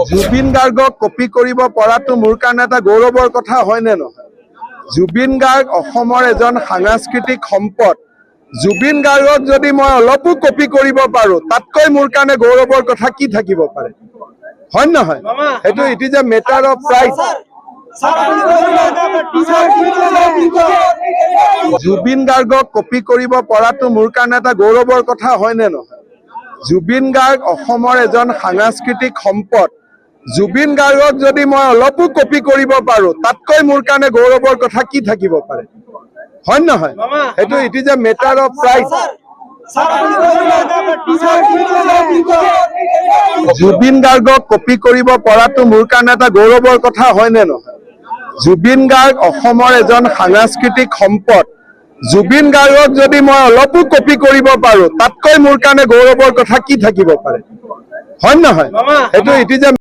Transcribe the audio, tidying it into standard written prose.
জুবিন গাৰ্গক কপি কৰিব পৰাটো মোৰ কাৰণে এটা গৌৰৱৰ কথা হয় নে নহয়? জুবিন গাৰ্গ অসমৰ এজন সাংস্কৃতিক সম্পদ। জুবিন গাৰ্গক যদি মই অলপো কপি কৰিব পাৰো, তাতকৈ মোৰ কাৰণে গৌৰৱৰ কথা কি থাকিব পাৰে? হয় নহয়? সেইটো it is a matter of pride. Zubeen গাৰ্গক কপি কৰিব পৰাটো মোৰ কাৰণে এটা গৌৰৱৰ কথা হয় নে নহয়? জুবিন গাৰ্গ অসমৰ এজন সাংস্কৃতিক সম্পদ। জুবিন গাৰ্গক যদি মই অলপো কপি কৰিব পাৰো, তাতকৈ মোৰ কাৰণে গৌৰৱৰ কথা কি থাকিব পাৰে? হয় নহয়? সেইটো it is a matter of pride. Zubeen গাৰ্গক কপি কৰিব পৰাটো মোৰ কাৰণে এটা গৌৰৱৰ কথা হয় নে নহয়? জুবিন গাৰ্গ অসমৰ এজন সাংস্কৃতিক সম্পদ। জুবিন গাৰ্গক যদি মই অলপো কপি কৰিব পাৰো, তাতকৈ মোৰ কাৰণে গৌৰৱৰ কথা কি থাকিব পাৰে? হয় নহয়? সেইটো ইট ইজ এ